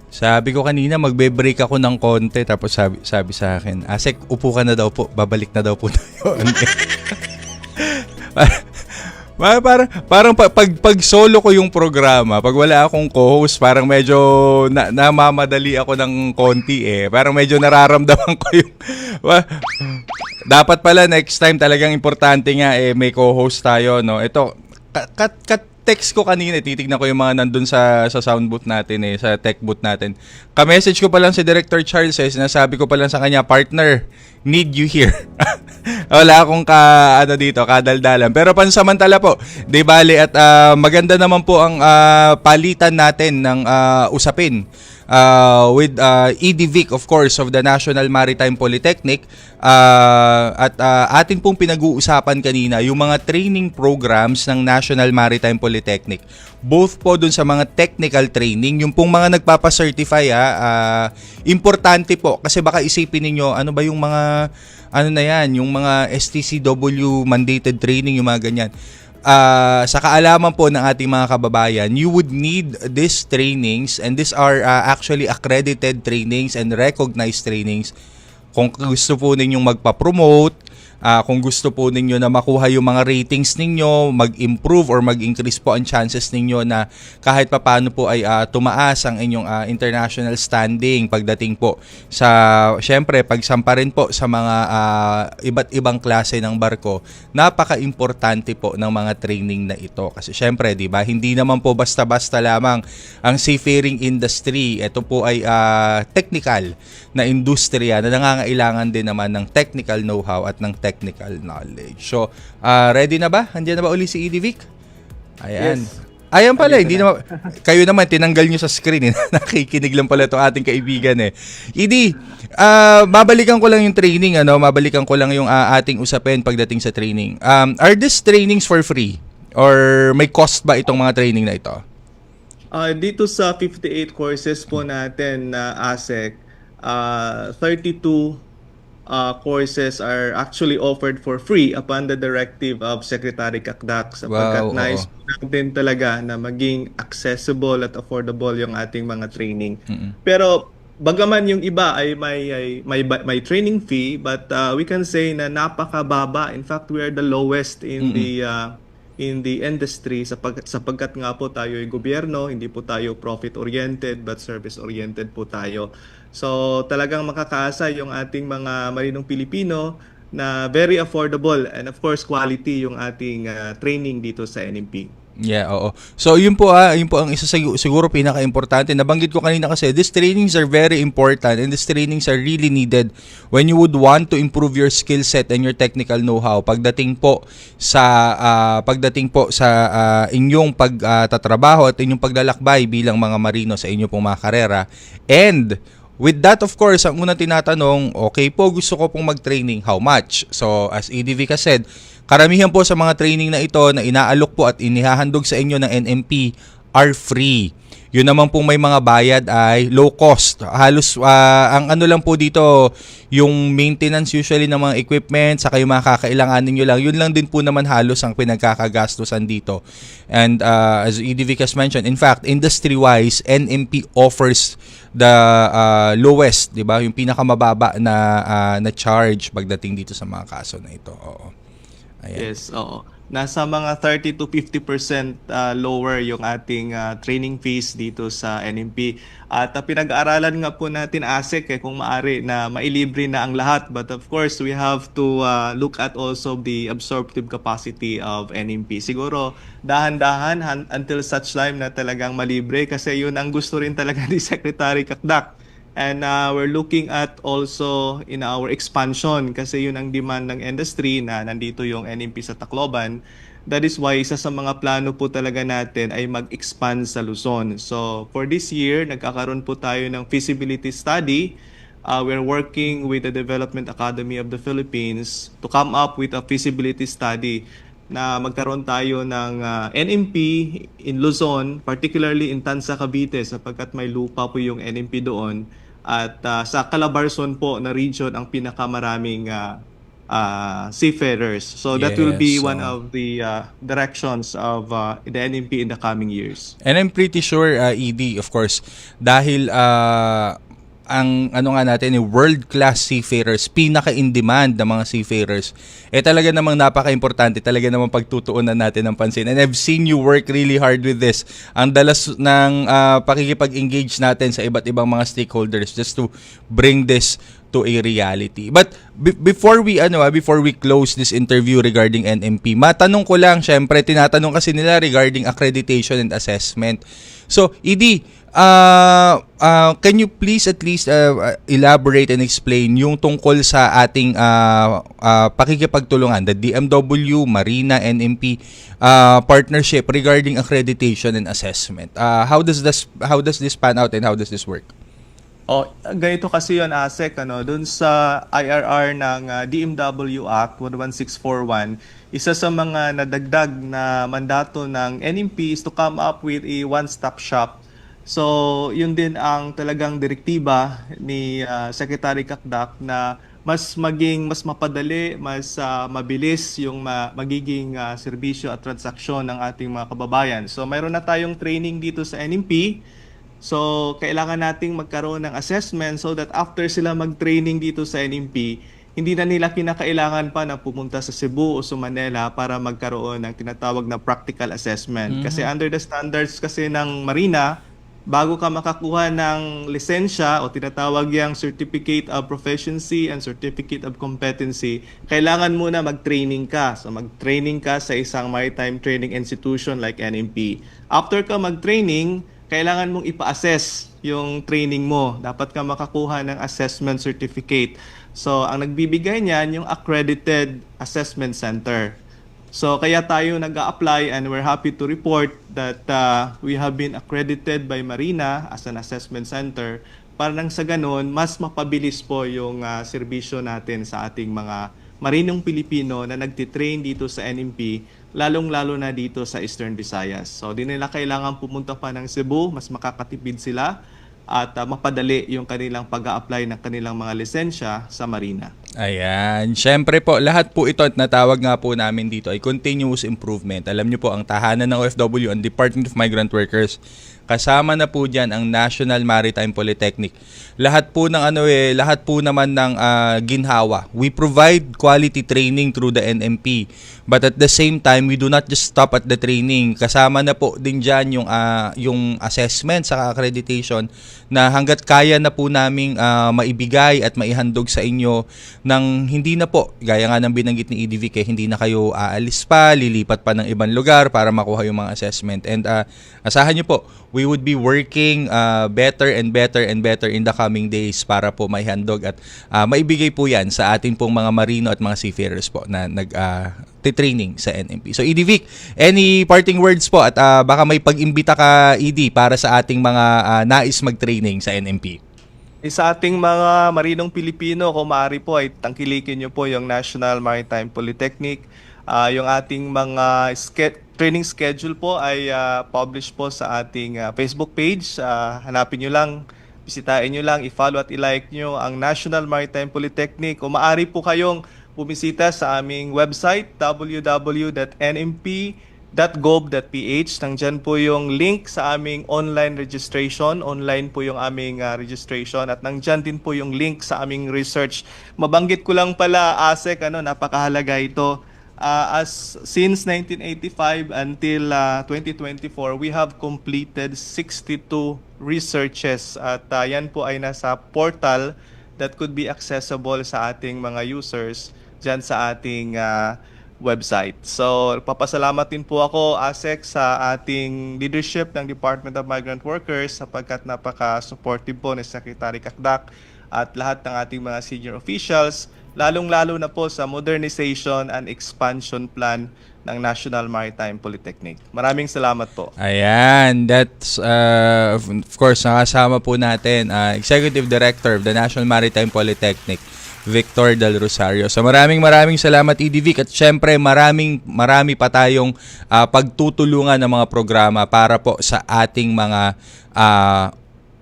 Sabi ko kanina magbe-break ako ng konti tapos sabi sa akin, Asek, upo ka na daw po. Babalik na daw po tayo. parang pag solo ko yung programa, pag wala akong co-host, parang medyo namamadali ako ng konti eh. Parang medyo nararamdaman ko yung dapat pala next time talagang importante nga eh may co-host tayo, no. Ito text ko kanina, titignan ko yung mga nandun sa sound booth natin eh, sa tech booth natin. Ka-message ko pa lang si Director Charles eh, sinasabi ko pa lang sa kanya, partner, need you here. Wala akong kadaldalan. Pero pansamantala po, di bale at maganda naman po ang palitan natin ng usapin. With ED Vic, of course, of the National Maritime Polytechnic, at atin pong pinag-uusapan kanina yung mga training programs ng National Maritime Polytechnic, both po dun sa mga technical training, yung pong mga nagpapacertify, importante po kasi baka isipin ninyo ano ba yung mga yung mga STCW mandated training, yung mga ganyan. Sa kaalaman po ng ating mga kababayan, you would need these trainings, and these are actually accredited trainings and recognized trainings. Kung gusto po ninyong magpa-promote, kung gusto po ninyo na makuha yung mga ratings ninyo, mag-improve or mag-increase po ang chances ninyo na kahit papaano po ay tumaas ang inyong international standing pagdating po sa, syempre, pagsampa rin po sa mga iba't ibang klase ng barko, napaka-importante po ng mga training na ito. Kasi syempre, di ba, hindi naman po basta-basta lamang ang seafaring industry. Ito po ay technical na industriya na nangangailangan din naman ng technical know-how at ng technical knowledge. So, ready na ba? Andiyan na ba uli si ED Vic? Ayan. Yes. Ayan pala, hindi naman, kayo naman, tinanggal nyo sa screen. Nakikinig lang pala itong ating kaibigan eh. ED, mabalikan ko lang yung training, mabalikan ko lang yung ating usapin pagdating sa training. Are these trainings for free? Or may cost ba itong mga training na ito? Dito sa 58 courses po natin na ASEC, 32 courses are actually offered for free upon the directive of Secretary Cakdak, sapagkat nais natin talaga na maging accessible at affordable yung ating mga training. Pero bagaman yung iba ay may training fee, but we can say na napakababa. In fact, we are the lowest in the industry sapagkat nga po tayo ay gobyerno, hindi po tayo profit-oriented but service-oriented po tayo. So talagang makakaasa yung ating mga marinong Pilipino na very affordable and of course quality yung ating training dito sa NMP. Yeah, oo. So yun po ang isa siguro pinaka-importante. Nabanggit ko kanina kasi these trainings are very important and these trainings are really needed when you would want to improve your skill set and your technical know-how pagdating po sa inyong pagtatrabaho at inyong paglalakbay bilang mga marino sa inyong pong mga karera. And with that, of course, ang unang tinatanong, okay po, gusto ko pong mag-training, how much? So, as EDV ka said, karamihan po sa mga training na ito na inaalok po at inihahandog sa inyo ng NMP are free. Yun naman po may mga bayad ay low cost. Halos ang ano lang po dito, yung maintenance usually ng mga equipment, saka yung mga kakailanganin nyo lang, yun lang din po naman halos ang pinagkakagastusan dito. And as EDV has mentioned, in fact, industry-wise, NMP offers the lowest, di ba? Yung pinakamababa na charge pagdating dito sa mga kaso na ito. Oo. Ayan. Yes, oo. Nasa mga 30 to 50% lower yung ating training fees dito sa NMP. At pinag-aaralan nga po natin, ASEC, kung maari na mailibre na ang lahat. But of course, we have to look at also the absorptive capacity of NMP. Siguro, dahan-dahan until such time na talagang malibre kasi yun ang gusto rin talaga ni Secretary Kakdak. And we're looking at also in our expansion kasi yun ang demand ng industry na nandito yung NMP sa Tacloban. That is why isa sa mga plano po talaga natin ay mag-expand sa Luzon. So for this year, nagkakaroon po tayo ng feasibility study. We're working with the Development Academy of the Philippines to come up with a feasibility study na magkaroon tayo ng NMP in Luzon, particularly in Tansa, Cavite, sapagkat may lupa po yung NMP doon. At sa Calabarzon po na region ang pinakamaraming seafarers. So that will be one of the directions of the NMP in the coming years. And I'm pretty sure, ED, of course, dahil ang ano nga natin, world-class seafarers, pinaka-in-demand na mga seafarers, talaga namang napaka-importante, talaga namang pagtutuunan natin ng pansin. And I've seen you work really hard with this. Ang dalas ng pakikipag-engage natin sa iba't ibang mga stakeholders just to bring this to a reality. But before we close this interview regarding NMP, matanong ko lang, syempre tinatanong kasi nila regarding accreditation and assessment. So, ED, can you please at least elaborate and explain yung tungkol sa ating pakikipagtulungan, the DMW, Marina, NMP partnership regarding accreditation and assessment? How does this pan out and how does this work? Ganito kasi yun, ASEC, dun sa IRR ng DMW Act 11641, isa sa mga nadagdag na mandato ng NMP is to come up with a one-stop shop. So, yun din ang talagang direktiba ni Secretary Kakdak na mas mapadali, mas mabilis yung magiging serbisyo at transaksyon ng ating mga kababayan. So, mayroon na tayong training dito sa NMP. So, kailangan nating magkaroon ng assessment so that after sila mag-training dito sa NMP, hindi na nila kinakailangan pa na pumunta sa Cebu o sa Manila para magkaroon ng tinatawag na practical assessment. Kasi under the standards kasi ng Marina, bago ka makakuha ng lisensya o tinatawag yung Certificate of Proficiency and Certificate of Competency, kailangan muna mag-training ka. So mag-training ka sa isang maritime training institution like NMP. After ka mag-training, kailangan mong ipa-assess yung training mo. Dapat ka makakuha ng assessment certificate. So, ang nagbibigay niyan yung accredited assessment center. So, kaya tayo nag-a-apply and we're happy to report that we have been accredited by Marina as an assessment center para nang sa ganun, mas mapabilis po yung serbisyo natin sa ating mga marinong Pilipino na nagtitrain dito sa NMP, lalong-lalo na dito sa Eastern Visayas. So, di nila kailangan pumunta pa ng Cebu, mas makakatipid sila at mapadali yung kanilang pag-a-apply ng kanilang mga lisensya sa Marina. Ayan. Siyempre po, lahat po ito at natawag nga po namin dito ay continuous improvement. Alam niyo po, ang tahanan ng OFW, ang Department of Migrant Workers, Kasama na po diyan ang National Maritime Polytechnic. Lahat po naman ng ginhawa. We provide quality training through the NMP. But at the same time, we do not just stop at the training. Kasama na po din diyan yung assessment sa accreditation na hangga't kaya na po naming maibigay at maihandog sa inyo nang hindi na po, gaya nga ng binanggit ni EDVK, hindi na kayo aalis pa, lilipat pa ng ibang lugar para makuha yung mga assessment. And asahan nyo po, we would be working better and better in the coming days para po maihandog at maibigay po yan sa ating pong mga marino at mga seafarers po na nag-training sa NMP. So EDVK, any parting words po at baka may pag-imbita ka, ED, para sa ating mga nais mag-training sa NMP? Sa ating mga marinong Pilipino, kung maaari po ay tangkilikin nyo po yung National Maritime Polytechnic. Yung ating mga training schedule po ay publish po sa ating Facebook page. Hanapin nyo lang, bisitahin nyo lang, i-follow at i-like nyo ang National Maritime Polytechnic. Kung maaari po kayong bumisita sa aming website, www.nmp.gov.ph. Nandyan po yung link sa aming online registration. Online po yung aming registration at nandyan din po yung link sa aming research. Mabanggit ko lang pala, ASEC, napakahalaga ito. Since 1985 until 2024, we have completed 62 researches at yan po ay nasa portal that could be accessible sa ating mga users dyan sa ating website. So, papasalamat din po ako, ASEC, sa ating leadership ng Department of Migrant Workers sapagkat napaka-supportive po ni Secretary Kakdak at lahat ng ating mga senior officials, lalong-lalo na po sa modernization and expansion plan ng National Maritime Polytechnic. Maraming salamat po. Ayan, that's of course nakasama po natin Executive Director of the National Maritime Polytechnic, Victor Del Rosario. So maraming salamat, EDVK, at syempre marami pa tayong pagtutulungan ng mga programa para po sa ating mga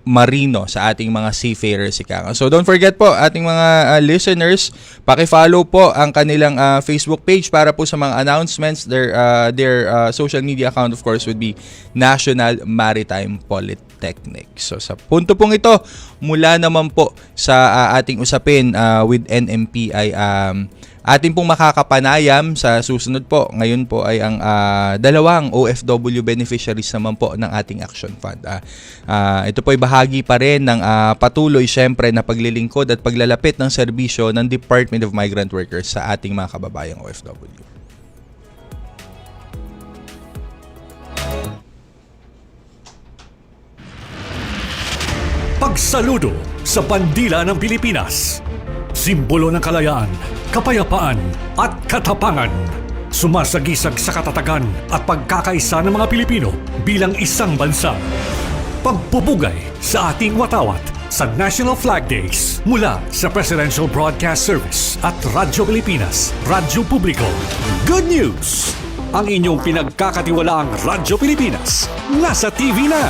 marino, sa ating mga seafarers. So don't forget po, ating mga listeners, paki-follow po ang kanilang Facebook page para po sa mga announcements. Their social media account of course would be National Maritime Polytechnic. So sa punto pong ito, mula naman po sa ating usapin with NMP ay atin pong makakapanayam sa susunod po. Ngayon po ay ang dalawang OFW beneficiaries naman po ng ating Action Fund. Ito po ay bahagi pa rin ng patuloy syempre na paglilingkod at paglalapit ng serbisyo ng Department of Migrant Workers sa ating mga kababayang OFW. Pagsaludo sa bandila ng Pilipinas. Simbolo ng kalayaan, kapayapaan at katapangan. Sumasagisag sa katatagan at pagkakaisa ng mga Pilipino bilang isang bansa. Pagpupugay sa ating watawat sa National Flag Days mula sa Presidential Broadcast Service at Radyo Pilipinas, Radyo Publiko. Good news! Ang inyong pinagkakatiwalaang Radyo Pilipinas nasa TV na.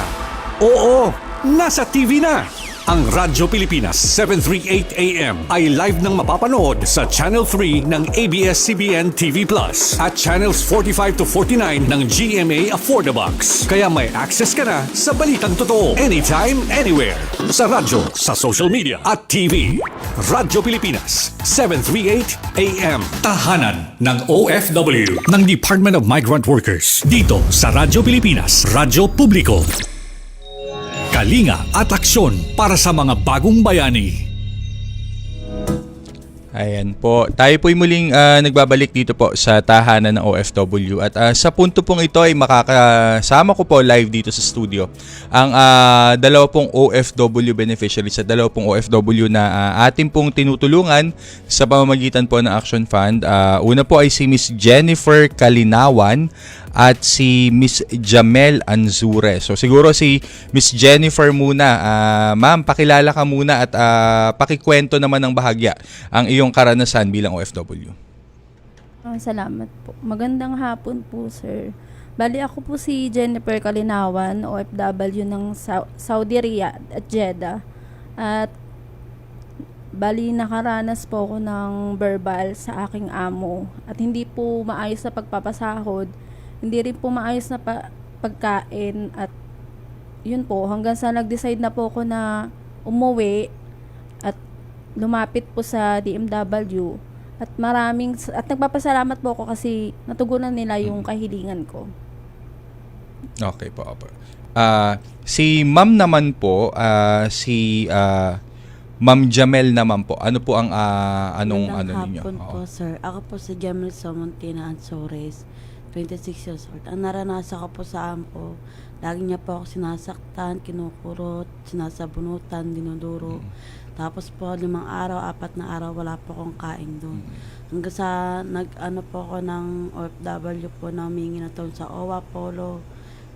Oo, nasa TV na. Ang Radyo Pilipinas 738 AM ay live nang mapapanood sa Channel 3 ng ABS-CBN TV Plus at Channels 45 to 49 ng GMA Affordabox. Kaya may access ka na sa balitang totoo anytime, anywhere. Sa radyo, sa social media at TV. Radyo Pilipinas 738 AM. Tahanan ng OFW ng Department of Migrant Workers dito sa Radyo Pilipinas, Radyo Publiko. Kalinga at aksyon para sa mga bagong bayani. Ayan po. Tayo po'y muling nagbabalik dito po sa tahanan ng OFW. At sa punto pong ito ay makakasama ko po live dito sa studio ang dalawa pong OFW beneficiaries at dalawa pong OFW na ating pong tinutulungan sa pamamagitan po ng Action Fund. Una po ay si Miss Jennifer Kalinawan at si Miss Jamel Anzure. So siguro si Miss Jennifer muna. Ma'am, pakilala ka muna at pakikwento naman ng bahagya ang iyong karanasan bilang OFW. Salamat po. Magandang hapon po, sir. Bali ako po si Jennifer Kalinawan, OFW ng Saudi Riyadh at Jeddah. At bali nakaranas po ako ng verbal sa aking amo at hindi po maayos na pagpapasahod, hindi rin po maayos na pagkain at yun po, hanggang sa nag-decide na po ako na umuwi at lumapit po sa DMW at nagpapasalamat po ako kasi natugunan nila yung kahilingan ko. Okay po. Si Ma'am naman po, Ma'am Jamel naman po. Ano po ang ninyo? Hapon po, sir. Ako po si Jamel Somontina Ansores, 26 years old. Ang naranasan ko po sa ampo, lagi niya po ako sinasaktan, kinukurot, sinasabunutan, dinuduro. Tapos po 5 araw, 4 na araw, wala po akong kain doon. Hanggang sa nag-ano po ako ng OFW po na humingi na taon sa OWA Polo.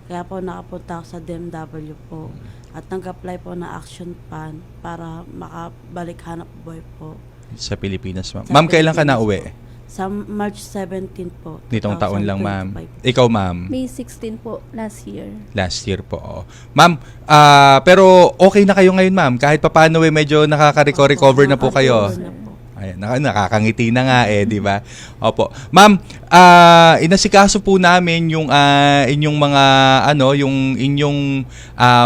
Kaya po nakapunta ako sa DMW po. At nag-apply po na action plan para makabalik hanap buhay po. Sa Pilipinas, ma'am. Ma'am, kailan ka na uwi? Sa March 17 po. Nitong taon lang, ma'am. 2025. Ikaw, ma'am? May 16 po last year. Last year po, oo. Ma'am, pero okay na kayo ngayon, ma'am. Kahit papaano medyo nakaka-recover na po kayo. Ayan, nakakangiti na nga di ba? Opo. Ma'am, inasikaso po namin yung inyong mga yung inyong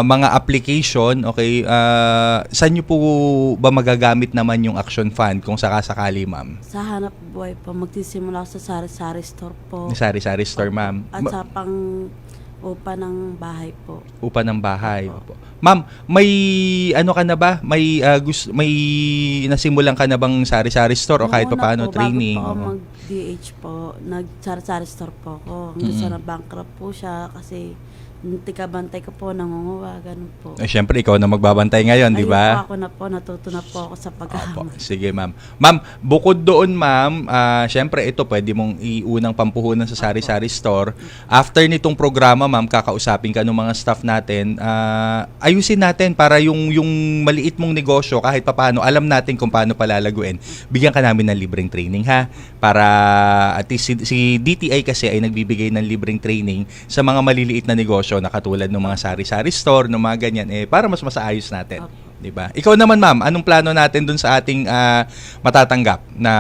mga application, okay? Saan niyo po ba magagamit naman yung Action Fund kung sakasakali, ma'am? Sa hanap buhay po, magsisimula ako sa sari-sari store po. Sari-sari store, ma'am. At sa upa ng bahay po. Upa ng bahay. Opo. Ma'am, may ka na ba? May nasimulan ka na bang sari-sari store o kahit paano training? Bago po ako mag-DH po, nag-sari-sari store po ako. Hanggang sa na-bankrupt po siya kasi tika-bantay ko po, nangunguha, ganun po. Siyempre, ikaw na magbabantay ngayon, di ba? Ako na po, natuto na po ako sa paghahama. Sige, ma'am. Ma'am, bukod doon, ma'am, siyempre, ito pwede mong iunang pampuhunan sa sari-sari store. After nitong programa, ma'am, kakausapin ka ng mga staff natin. Ayusin natin para yung maliit mong negosyo, kahit papaano, alam natin kung paano palalaguin. Bigyan ka namin ng libreng training, ha? Para at least si DTI kasi ay nagbibigay ng libreng training sa mga maliliit na negosyo na katulad ng mga sari-sari store, ng mga ganyan, para mas masaayos natin. Diba? Ikaw naman, ma'am, anong plano natin dun sa ating matatanggap na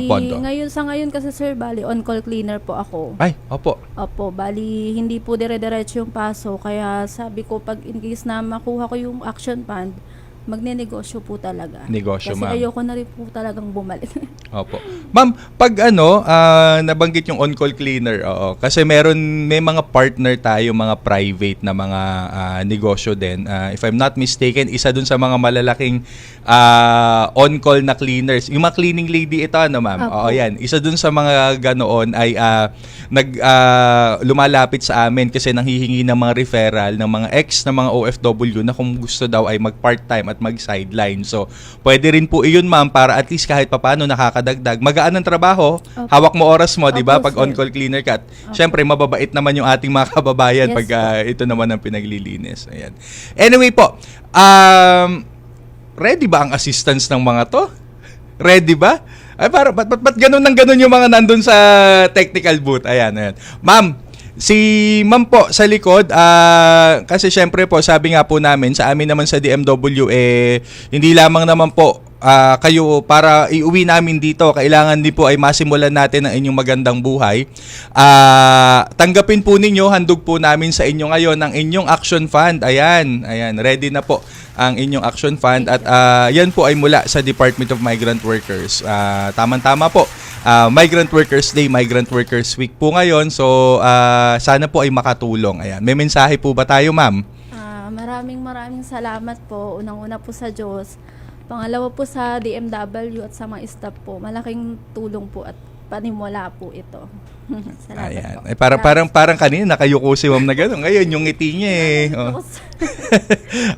pondo? Ngayon kasi, sir, bali, on-call cleaner po ako. Ay, opo. Opo, bali, hindi po dire-diretso yung paso. Kaya sabi ko, pag in case na makuha ko yung action fund, magne-negosyo po talaga. Negosyo, kasi ma'am. Kasi ayoko na rin po talagang bumalik. Opo. Ma'am, pag nabanggit yung on-call cleaner, kasi may mga partner tayo, mga private na mga negosyo din. If I'm not mistaken, isa dun sa mga malalaking on-call na cleaners. Yung mga cleaning lady ito, ma'am? Oo, yan. Isa dun sa mga ganoon ay lumalapit sa amin kasi nanghihingi ng mga referral ng mga ex na mga OFW na kung gusto daw ay mag-part-time at mag-sideline. So, pwede rin po iyon, ma'am, para at least kahit papano nakakadagdag. Magaan ang trabaho, hawak mo oras mo, di ba? Pag on-call cleaner ka. Siyempre, mababait naman yung ating mga kababayan pag ito naman ang pinaglilinis. Ayan. Anyway po, ready ba ang assistance ng mga to? Ready ba? Ay, ba't ganun yung mga nandun sa technical booth? Ayan. Ma'am, si ma'am po sa likod, kasi syempre po, sabi nga po namin, sa amin naman sa DMW, hindi lamang naman po kayo para iuwi namin dito, kailangan din po ay masimulan natin ang inyong magandang buhay. Tanggapin po ninyo, handog po namin sa inyo ngayon ang inyong action fund. Ayan, ready na po ang inyong action fund at yan po ay mula sa Department of Migrant Workers. Tama-tama po. Migrant Workers Day, Migrant Workers Week po ngayon. So, sana po ay makatulong. Ayan. May mensahe po ba tayo, ma'am? Maraming salamat po. Unang-una po sa Diyos. Pangalawa po sa DMW at sa mga staff po. Malaking tulong po at panimula po ito. Salamat Ayan. po. Parang kanina nakayuko si ma'am na gano'n. Ngayon, yung ngiti niya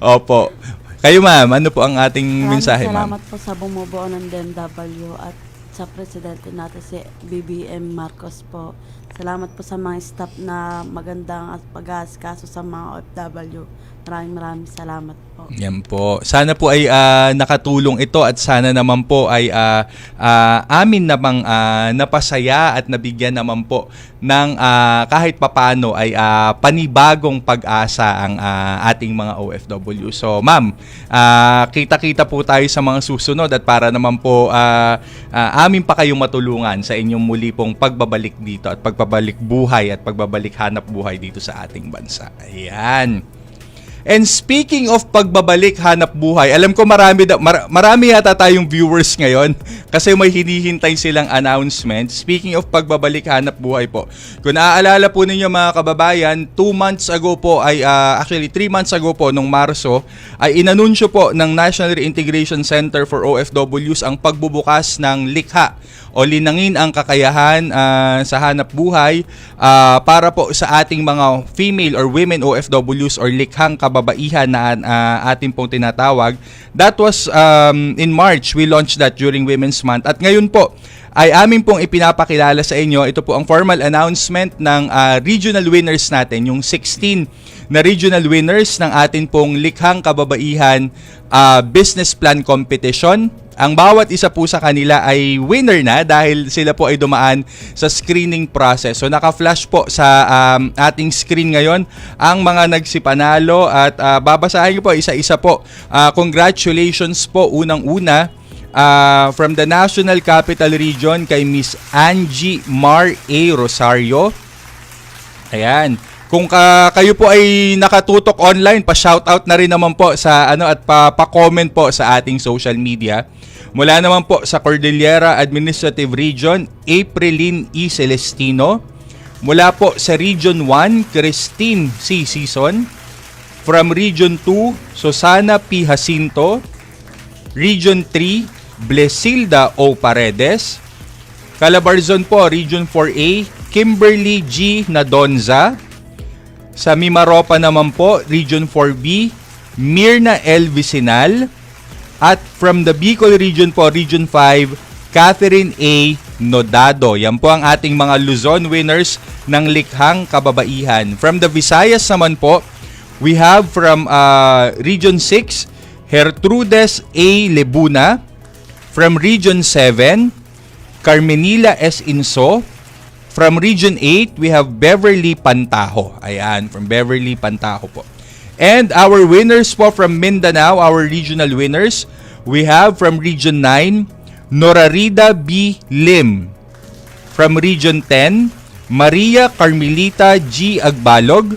Opo. Kayo, ma'am, ano po ang ating mensahe, ma'am? Salamat po sa bumubuo ng DMW at sa presidente natin si BBM Marcos po. Salamat po sa mga staff na magandang at pag-aasikaso sa mga OFW. Maraming salamat po. Yan po. Sana po ay nakatulong ito at sana naman po ay amin namang napasaya at nabigyan naman po ng kahit papano ay panibagong pag-asa ang ating mga OFW. So, ma'am, kita-kita po tayo sa mga susunod at para naman po amin pa kayong matulungan sa inyong muli pong pagbabalik dito at pagbabalik buhay at pagbabalik hanap buhay dito sa ating bansa. Ayan. And speaking of pagbabalik hanap buhay, alam ko marami yata tayong viewers ngayon kasi may hinihintay silang announcement. Speaking of pagbabalik hanap buhay po, kung naaalala po ninyo mga kababayan, 2 months ago po ay actually 3 months ago po nung Marso ay inanunsyo po ng National Reintegration Center for OFWs ang pagbubukas ng likha o linangin ang kakayahan sa hanap buhay para po sa ating mga female or women OFWs or likhang kababaihan na ating pong tinatawag. That was in March, we launched that during Women's Month. At ngayon po ay amin pong ipinapakilala sa inyo, ito po ang formal announcement ng regional winners natin, yung 16 na regional winners ng atin pong likhang kababaihan business plan competition. Ang bawat isa po sa kanila ay winner na dahil sila po ay dumaan sa screening process. So naka-flash po sa ating screen ngayon ang mga nagsipanalo at babasahin ko po isa-isa po. Congratulations po unang-una from the National Capital Region kay Miss Angie Mar A. Rosario. Ayan. Kung kayo po ay nakatutok online, pa-shoutout na rin naman po sa at pa-comment po sa ating social media. Mula naman po sa Cordillera Administrative Region, Aprilyn E. Celestino. Mula po sa Region 1, Christine C. Sison. From Region 2, Susana P. Jacinto. Region 3, Blesilda O. Paredes. Calabarzon po, Region 4A, Kimberly G. Nadonza. Sa Mimaropa naman po, Region 4B, Mirna L. Vicinal. At from the Bicol Region po, Region 5, Catherine A. Nodado. Yan po ang ating mga Luzon winners ng likhang kababaihan. From the Visayas naman po, we have from Region 6, Gertrudes A. Lebuna. From Region 7, Carmenila S. Inso. From Region 8, we have Beverly Pantaho. Ayan, from Beverly Pantaho po. And our winners po from Mindanao, our regional winners, we have from Region 9, Norarida B. Lim. From Region 10, Maria Carmelita G. Agbalog.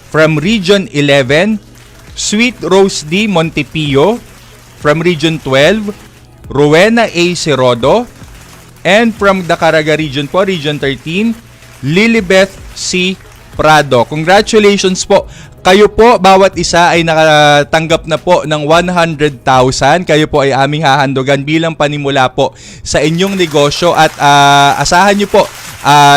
From Region 11, Sweet Rose D. Montepio. From Region 12, Rowena A. Serodo. And from the Caraga region po, Region 13, Lilibeth C. Prado. Congratulations po. Kayo po, bawat isa ay nakatanggap na po ng 100,000. Kayo po ay aming hahandogan bilang panimula po sa inyong negosyo. At asahan nyo po,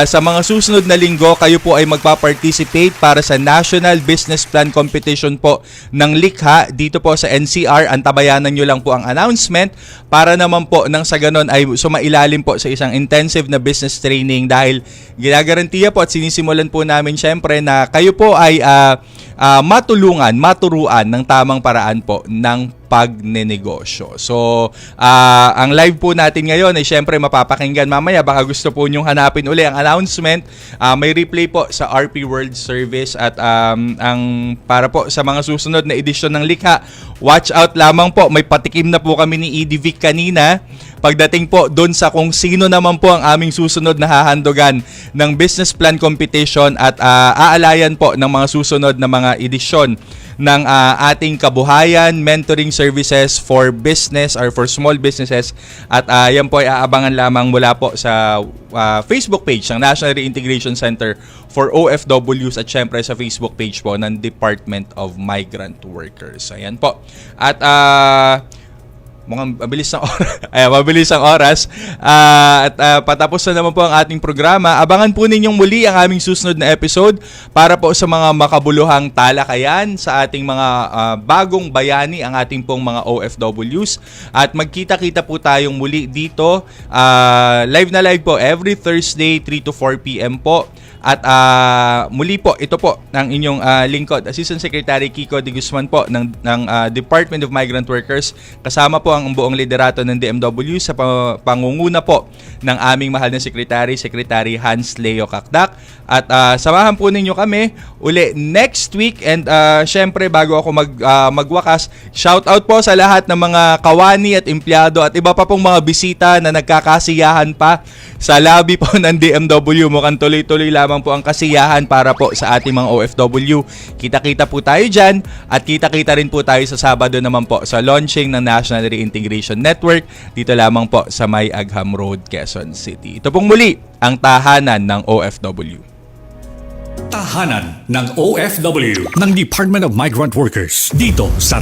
sa mga susunod na linggo, kayo po ay magpa-participate para sa National Business Plan Competition po ng likha dito po sa NCR. Antabayanan nyo lang po ang announcement para naman po nang sa ganon ay sumailalim po sa isang intensive na business training dahil ginagarantiya po at sinisimulan po namin syempre na kayo po ay maturuan ng tamang paraan po ng pagnenegosyo. So, ang live po natin ngayon ay syempre mapapakinggan mamaya. Baka gusto po nyong hanapin uli ang announcement. May replay po sa RP World Service at ang para po sa mga susunod na edisyon ng likha, watch out lamang po. May patikim na po kami ni EDV kanina pagdating po doon sa kung sino naman po ang aming susunod na hahandogan ng business plan competition at aalayan po ng mga susunod na mga edisyon ng ating kabuhayan mentoring services for business or for small businesses at yan po ay aabangan lamang mula po sa Facebook page ng National Reintegration Center for OFWs at syempre sa Facebook page po ng Department of Migrant Workers. Ayan po. At mukhang mabilis ang oras. At patapos na naman po ang ating programa. Abangan po ninyong muli ang aming susunod na episode para po sa mga makabuluhang talakayan sa ating mga bagong bayani, ang ating pong mga OFWs. At magkita-kita po tayong muli dito. Live na live po every Thursday 3 to 4 p.m. po. At muli po, ito po ng inyong lingkod, Assistant Secretary Kiko De Guzman po ng Department of Migrant Workers. Kasama po ang buong liderato ng DMW sa pangunguna po ng aming mahal na Secretary Hans Leo Kakdak. At samahan po ninyo kami uli next week. And syempre bago ako magwakas, shout out po sa lahat ng mga kawani at empleyado at iba pa pong mga bisita na nagkakasiyahan pa sa lobby po ng DMW. Mukhang tuloy-tuloy lamang lamang po ang kasiyahan para po sa ating mga OFW. Kita-kita po tayo dyan at kita-kita rin po tayo sa Sabado naman po sa launching ng National Reintegration Network dito lamang po sa May Agham Road, Quezon City. Ito pong muli ang tahanan ng OFW. Tahanan ng OFW ng Department of Migrant Workers dito sa